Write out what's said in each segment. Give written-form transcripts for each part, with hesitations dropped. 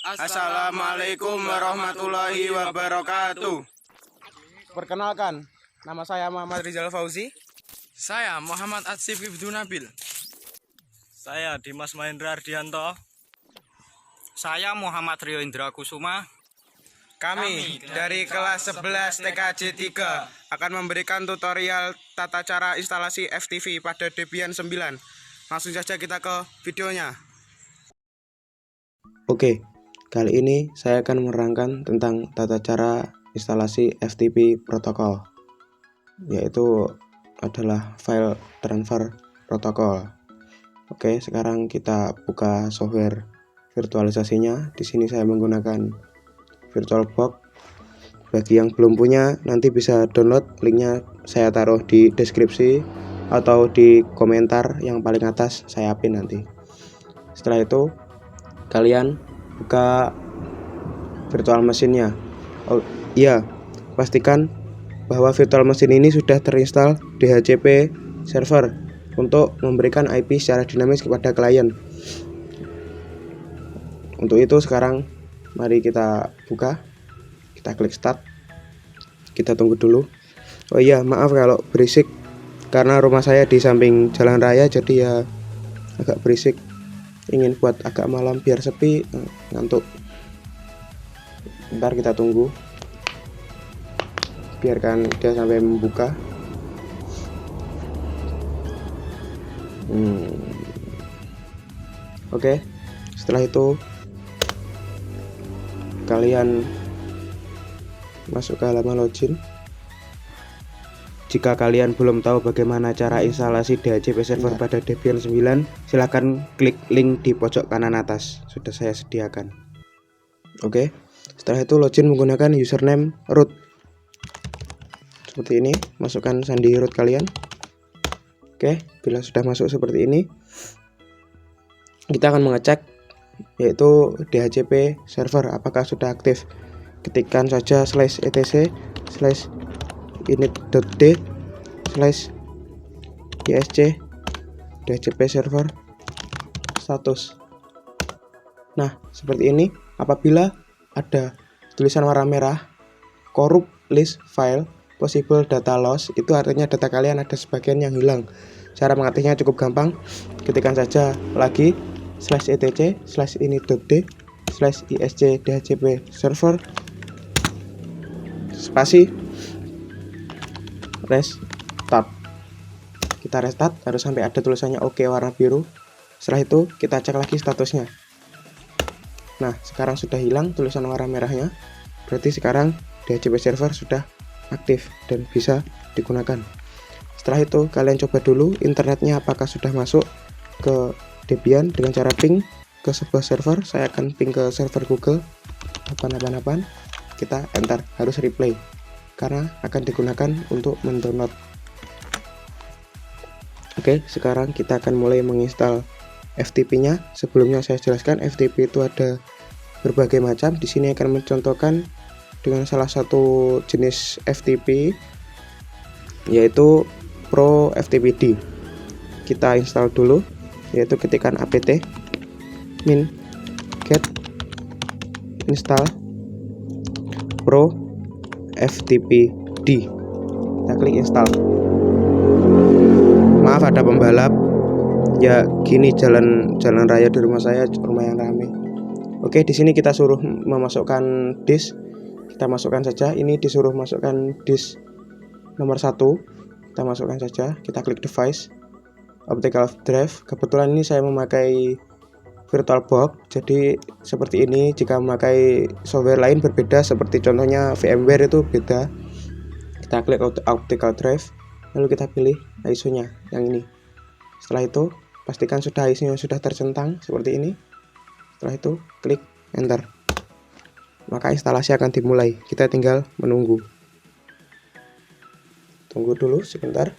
Assalamualaikum warahmatullahi wabarakatuh. Perkenalkan, nama saya Muhammad Rizal Fauzi. Saya Muhammad Atsif Ibnu Nabil. Saya Dimas Mahendra Ardianto. Saya Muhammad Rio Indra Kusuma. Kami dari kelas 11 TKJ 3 akan memberikan tutorial tata cara instalasi FTP pada Debian 9. Langsung saja kita ke videonya. Oke, kali ini saya akan menerangkan tentang tata cara instalasi FTP protokol, yaitu adalah file transfer protokol. Oke, sekarang kita buka software virtualisasinya. Di sini saya menggunakan VirtualBox. Bagi yang belum punya, nanti bisa download, linknya saya taruh di deskripsi atau di komentar yang paling atas, saya pin nanti. Setelah itu kalian buka virtual machine-nya. Oh iya, pastikan bahwa virtual machine ini sudah terinstall DHCP server untuk memberikan IP secara dinamis kepada klien. Untuk itu sekarang mari kita buka, kita klik start, kita tunggu dulu. Oh iya, maaf kalau berisik karena rumah saya di samping jalan raya, jadi ya agak berisik. Ingin buat agak malam biar sepi, ngantuk. Bentar kita tunggu, biarkan dia sampai membuka. Oke, setelah itu kalian masuk ke halaman login. Jika kalian belum tahu bagaimana cara instalasi DHCP server pada Debian 9, silahkan klik link di pojok kanan atas, sudah saya sediakan. Oke, setelah itu login menggunakan username root. Seperti ini, masukkan sandi root kalian. Oke, bila sudah masuk seperti ini, kita akan mengecek yaitu DHCP server apakah sudah aktif. Ketikkan saja /etc/init.d/isc DHCP server status. Nah, seperti ini. Apabila ada tulisan warna merah corrupt list file possible data loss, itu artinya data kalian ada sebagian yang hilang. Cara mengatasinya cukup gampang. Ketikkan saja lagi /etc/init.d/isc DHCP server spasi restart. Kita restart, harus sampai ada tulisannya OK warna biru. Setelah itu kita cek lagi statusnya. Nah, sekarang sudah hilang tulisan warna merahnya, berarti sekarang DHCP server sudah aktif dan bisa digunakan. Setelah itu kalian coba dulu internetnya apakah sudah masuk ke Debian dengan cara ping ke sebuah server. Saya akan ping ke server Google 8888. Kita enter, harus replay karena akan digunakan untuk mendownload. Oke, sekarang kita akan mulai menginstal FTP-nya. Sebelumnya saya jelaskan FTP itu ada berbagai macam. Di sini akan mencontohkan dengan salah satu jenis FTP, yaitu Pro FTPD. Kita install dulu, yaitu ketikkan apt min get install Pro FTPD. Kita klik install. Maaf ada pembalap. Ya gini jalan raya di rumah saya lumayan ramai. Oke, di sini kita suruh memasukkan disk. Kita masukkan saja. Ini disuruh masukkan disk nomor 1. Kita masukkan saja. Kita klik device, optical drive. Kebetulan ini saya memakai VirtualBox, jadi seperti ini. Jika memakai software lain berbeda, seperti contohnya VMware itu beda. Kita klik optical drive, lalu kita pilih ISO-nya yang ini. Setelah itu pastikan sudah ISO-nya sudah tercentang seperti ini. Setelah itu klik enter, maka instalasi akan dimulai. Kita tinggal menunggu. Tunggu dulu sebentar,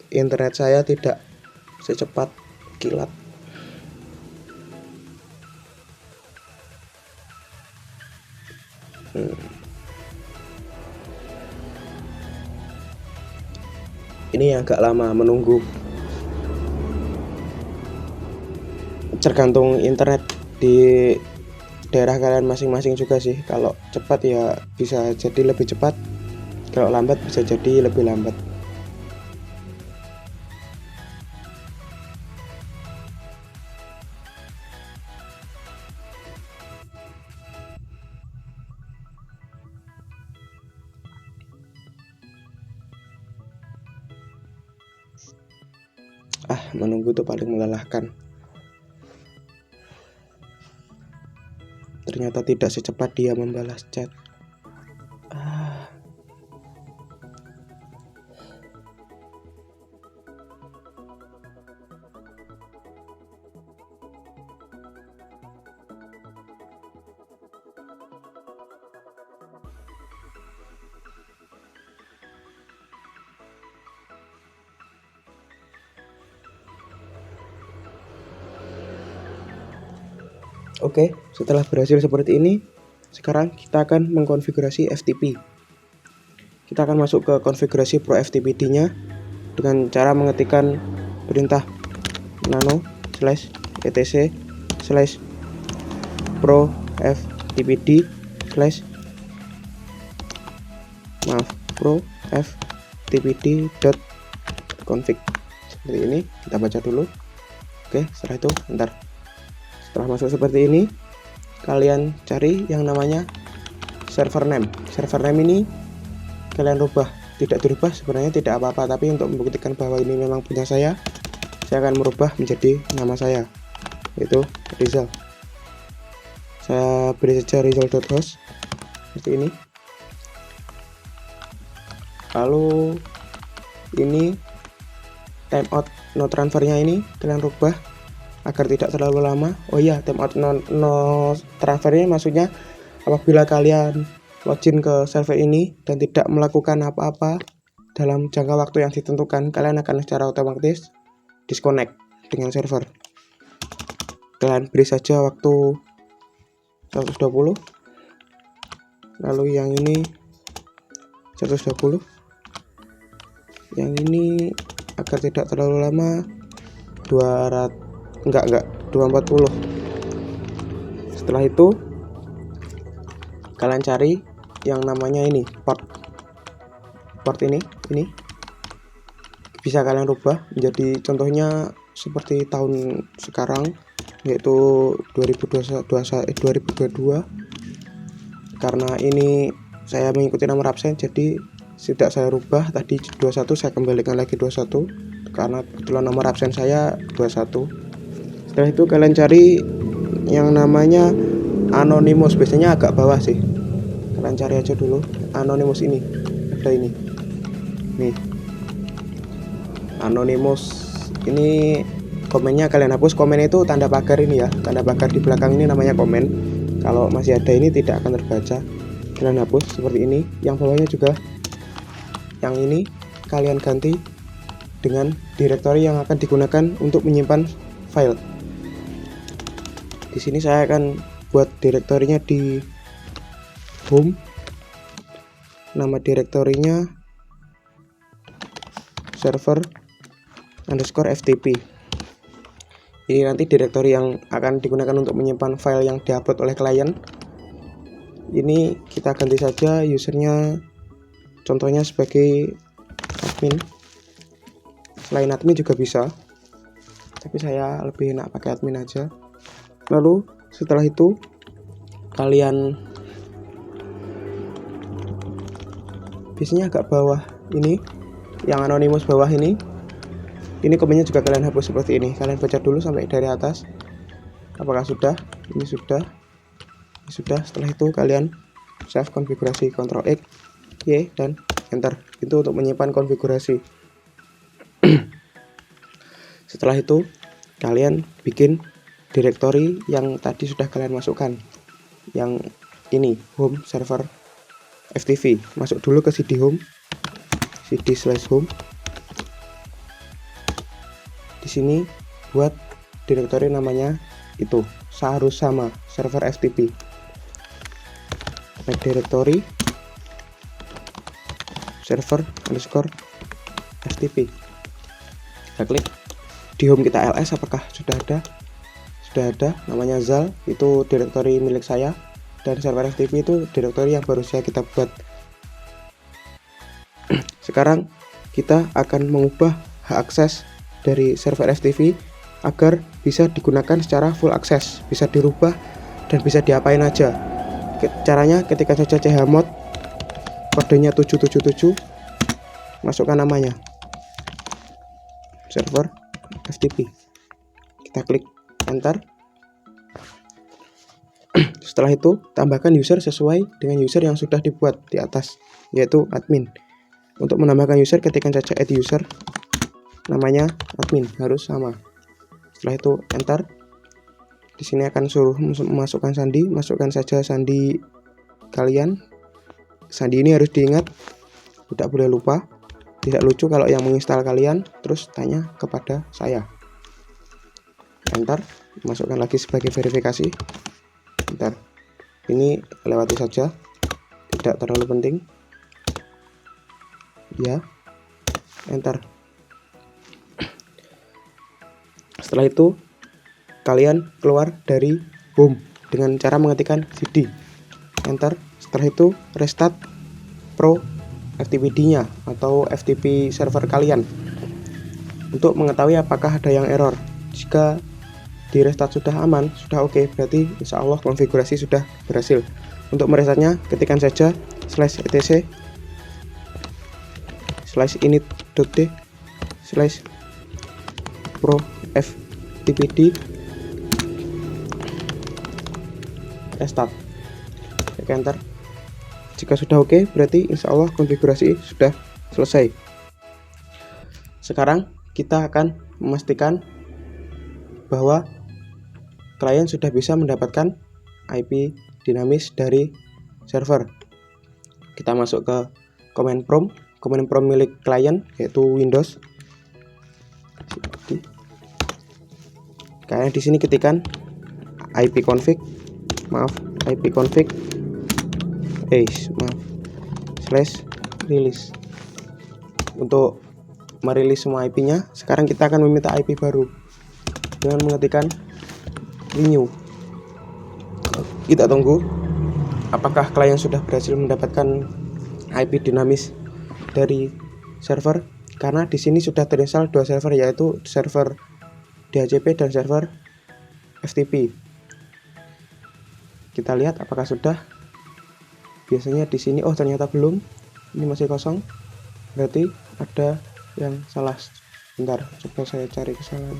internet saya tidak secepat kilat. Ini agak lama menunggu, tergantung internet di daerah kalian masing-masing juga sih. Kalau cepat ya bisa jadi lebih cepat, kalau lambat bisa jadi lebih lambat. Menunggu tuh paling melelahkan. Ternyata tidak secepat dia membalas chat. Oke, setelah berhasil seperti ini, sekarang kita akan mengkonfigurasi FTP. Kita akan masuk ke konfigurasi Pro FTPD-nya dengan cara mengetikkan perintah nano /etc /pro ftpd pro ftpd.config. Seperti ini, kita baca dulu. Oke, setelah itu setelah masuk seperti ini, kalian cari yang namanya server name. Server name ini kalian rubah, tidak dirubah sebenarnya tidak apa-apa, tapi untuk membuktikan bahwa ini memang punya saya akan merubah menjadi nama saya, yaitu Rizal. Saya beri saja rizal.host seperti ini. Lalu ini timeout no transfernya ini kalian rubah agar tidak terlalu lama. Oh iya, timeout no transfernya maksudnya apabila kalian login ke server ini dan tidak melakukan apa-apa dalam jangka waktu yang ditentukan, kalian akan secara otomatis disconnect dengan server. Kalian beri saja waktu 120. Lalu yang ini 120. Yang ini agar tidak terlalu lama 240. Setelah itu kalian cari yang namanya ini port ini bisa kalian rubah menjadi contohnya seperti tahun sekarang, yaitu 2022. Karena ini saya mengikuti nomor absen, jadi tidak saya rubah. Tadi 21 saya kembalikan lagi 21 karena kebetulan nomor absen saya 21. Setelah itu kalian cari yang namanya Anonymous, biasanya agak bawah sih. Kalian cari aja dulu Anonymous ini. Ada ini. Nih. Anonymous ini komennya kalian hapus. Komen itu tanda pagar ini ya. Tanda pagar di belakang ini namanya komen. Kalau masih ada ini tidak akan terbaca. Kalian hapus seperti ini. Yang bawahnya juga yang ini kalian ganti dengan direktori yang akan digunakan untuk menyimpan file. Di sini saya akan buat direktorinya di home. Nama direktorinya server_ftp. Ini nanti direktori yang akan digunakan untuk menyimpan file yang diupload oleh klien. Ini kita ganti saja usernya, contohnya sebagai admin. Selain admin juga bisa, tapi saya lebih enak pakai admin aja. Lalu setelah itu kalian biasanya agak bawah ini, yang Anonymous bawah ini komennya juga kalian hapus seperti ini. Kalian baca dulu sampai dari atas apakah sudah. Ini sudah. Setelah itu kalian save konfigurasi, Ctrl X, Y, dan enter. Itu untuk menyimpan konfigurasi. Setelah itu kalian bikin direktori yang tadi sudah kalian masukkan, yang ini home server FTP. Masuk dulu ke cd home, cd/home. Di sini buat direktori namanya itu harus sama server FTP. Make directory server_ftp. Kita klik di home kita ls, apakah sudah ada. sudah ada, namanya zal, itu direktori milik saya, dan server FTP itu direktori yang baru saja kita buat. Sekarang kita akan mengubah hak akses dari server FTP agar bisa digunakan secara full akses, bisa dirubah dan bisa diapain aja. Caranya ketika saja chmod kodenya 777, masukkan namanya server FTP, kita klik enter. Setelah itu tambahkan user sesuai dengan user yang sudah dibuat di atas, yaitu admin. Untuk menambahkan user, ketikkan saja add user, namanya admin, harus sama. Setelah itu enter. Di sini akan suruh memasukkan sandi, masukkan saja sandi kalian. Sandi ini harus diingat, tidak boleh lupa. Tidak lucu kalau yang menginstal kalian terus tanya kepada saya. Enter, masukkan lagi sebagai verifikasi. Enter. Ini lewati saja, tidak terlalu penting. Ya, enter. Setelah itu kalian keluar dari home dengan cara mengetikkan cd, enter. Setelah itu restart pro FTPD-nya atau FTP server kalian untuk mengetahui apakah ada yang error. Jika di restart sudah aman, sudah oke, berarti insya Allah konfigurasi sudah berhasil. Untuk merestartnya ketikkan saja /etc /init.d /pro ftpd restart, klik enter. Jika sudah oke, berarti insya Allah konfigurasi sudah selesai. Sekarang kita akan memastikan bahwa klien sudah bisa mendapatkan IP dinamis dari server. Kita masuk ke command prompt milik klien, yaitu Windows. Kalian di sini ketikkan ipconfig /release untuk merilis semua IP-nya. Sekarang kita akan meminta IP baru dengan mengetikkan renew. Kita tunggu apakah klien sudah berhasil mendapatkan IP dinamis dari server, karena di sini sudah terinstall dua server, yaitu server DHCP dan server FTP. Kita lihat apakah sudah. Biasanya di sini, oh ternyata belum, ini masih kosong, berarti ada yang salah. Bentar, coba saya cari kesalahan.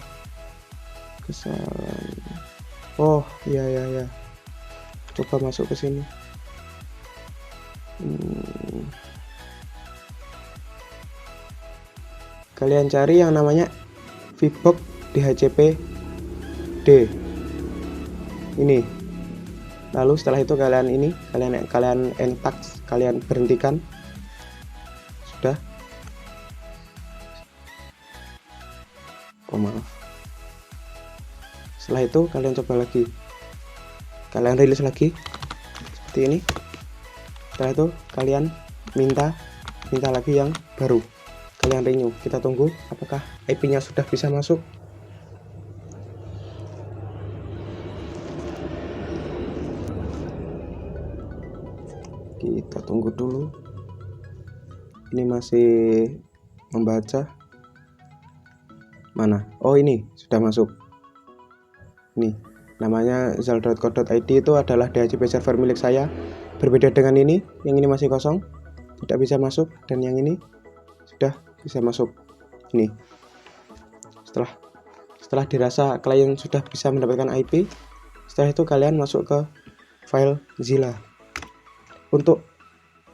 Oh ya, coba masuk ke sini. Kalian cari yang namanya VBox DHCP D ini. Lalu setelah itu kalian entax, kalian berhentikan. Sudah. Oh maaf. Setelah itu kalian coba lagi, kalian rilis lagi seperti ini. Setelah itu kalian minta lagi yang baru, kalian renew. Kita tunggu apakah IP-nya sudah bisa masuk. Kita tunggu dulu, ini masih membaca. Mana? Oh ini sudah masuk. Ini namanya zal.co.id, itu adalah DHCP server milik saya. Berbeda dengan ini, yang ini masih kosong, tidak bisa masuk, dan yang ini sudah bisa masuk. Ini setelah dirasa klien sudah bisa mendapatkan IP, setelah itu kalian masuk ke FileZilla. Untuk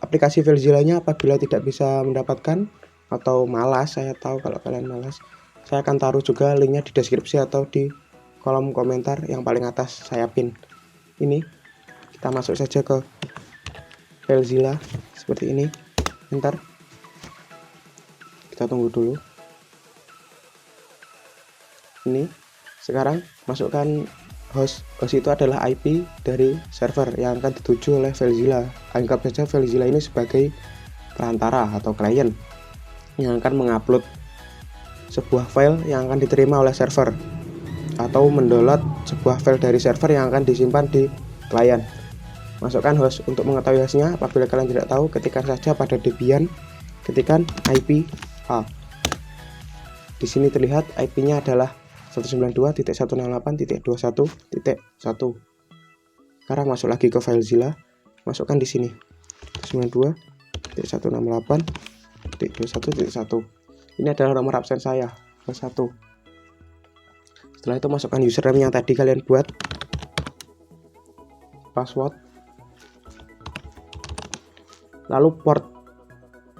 aplikasi FileZilla-nya apabila tidak bisa mendapatkan atau malas, saya tahu kalau kalian malas, saya akan taruh juga linknya di deskripsi atau di kolom komentar yang paling atas, saya pin. Ini kita masuk saja ke FileZilla seperti ini, enter. Kita tunggu dulu. Ini sekarang masukkan host itu adalah IP dari server yang akan dituju oleh FileZilla. Anggap saja FileZilla ini sebagai perantara atau klien yang akan mengupload sebuah file yang akan diterima oleh server, atau mendownload sebuah file dari server yang akan disimpan di klien. Masukkan host. Untuk mengetahui hostnya, apabila kalian tidak tahu, ketikkan saja pada Debian, ketikkan IP A. Di sini terlihat IP-nya adalah 192.168.21.1. Sekarang masuk lagi ke FileZilla, masukkan di sini 192.168.21.1. Ini adalah nomor absen saya, plus 1. Setelah itu masukkan username yang tadi kalian buat, password, lalu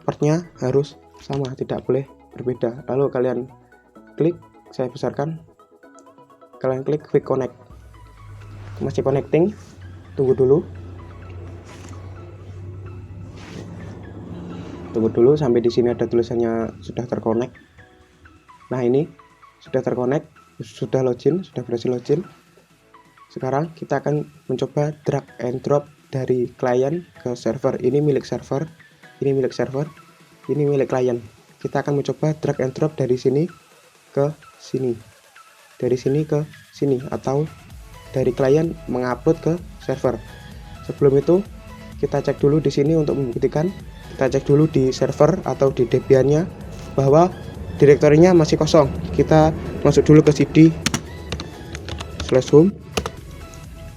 portnya harus sama, tidak boleh berbeda. Lalu kalian klik, saya besarkan, kalian klik quick connect. Masih connecting, tunggu dulu sampai di sini ada tulisannya sudah terkonek. Nah, ini sudah terkonek, sudah login, sudah berhasil login. Sekarang kita akan mencoba drag and drop dari klien ke server. Ini milik server, ini milik server, ini milik klien. Kita akan mencoba drag and drop dari sini ke sini, dari sini ke sini, atau dari klien mengupload ke server. Sebelum itu kita cek dulu di sini untuk membuktikan. Kita cek dulu di server atau di Debian-nya bahwa direktorinya masih kosong. Kita masuk dulu ke cd /home,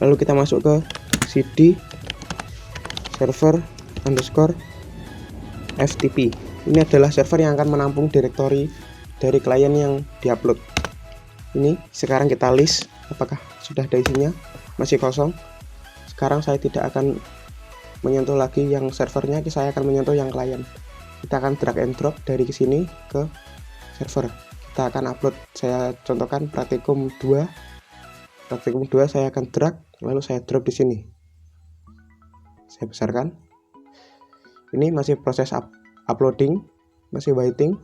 lalu kita masuk ke cd server underscore ftp. Ini adalah server yang akan menampung direktori dari klien yang diupload. Ini sekarang kita list apakah sudah ada isinya, masih kosong. Sekarang saya tidak akan menyentuh lagi yang servernya, saya akan menyentuh yang klien. Kita akan drag and drop dari sini ke server. Kita akan upload, saya contohkan praktikum 2 saya akan drag, lalu saya drop di sini. Saya besarkan. Ini masih proses uploading, masih waiting.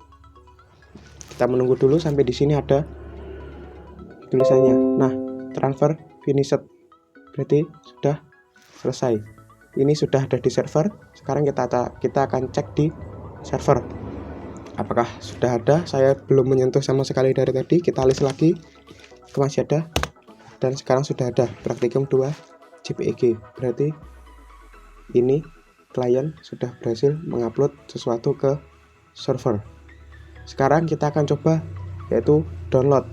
Kita menunggu dulu sampai di sini ada tulisannya. Nah, transfer finished, berarti sudah selesai. Ini sudah ada di server. Sekarang kita akan cek di server apakah sudah ada. Saya belum menyentuh sama sekali dari tadi. Kita list lagi, masih ada, dan sekarang sudah ada praktikum 2 JPEG. Berarti ini klien sudah berhasil mengupload sesuatu ke server. Sekarang kita akan coba, yaitu download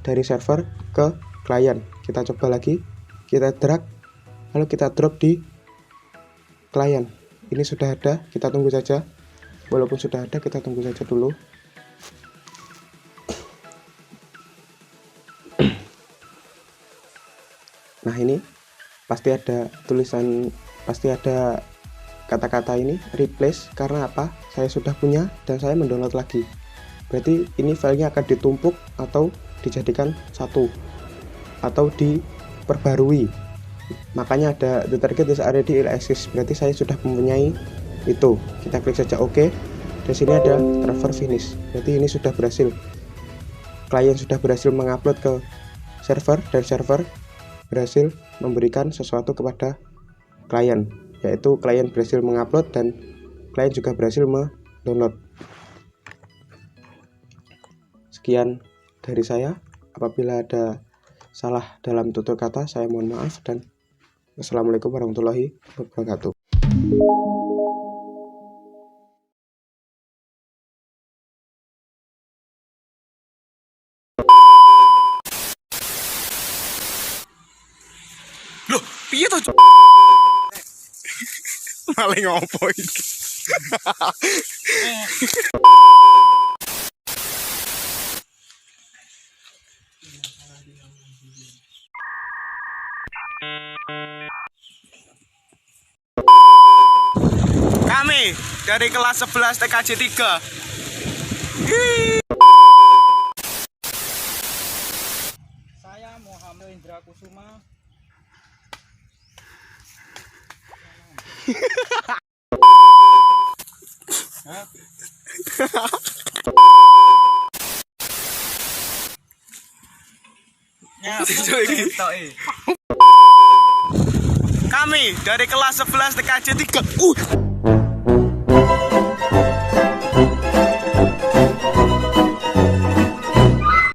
dari server ke klien. Kita coba lagi, kita drag, lalu kita drop di klien. Ini sudah ada, kita tunggu saja. Walaupun sudah ada, kita tunggu saja dulu. Nah, ini pasti ada tulisan, pasti ada kata-kata ini replace. Karena apa? Saya sudah punya dan saya mendownload lagi. Berarti ini filenya akan ditumpuk atau dijadikan satu atau diperbarui. Makanya ada the target is already access. Berarti saya sudah mempunyai itu. Kita klik saja OK. Di sini ada transfer finish. Berarti ini sudah berhasil. Klien sudah berhasil mengupload ke server dan server berhasil memberikan sesuatu kepada klien, yaitu klien berhasil mengupload dan klien juga berhasil mendownload. Sekian dari saya. Apabila ada salah dalam tutur kata, saya mohon maaf, dan wassalamualaikum warahmatullahi wabarakatuh. Loh, piye to? Maling ngopo iki? Kami dari kelas 11 TKJ 3. Saya Muhammad Indra Kusuma. Kami dari kelas 11 TKJ 3.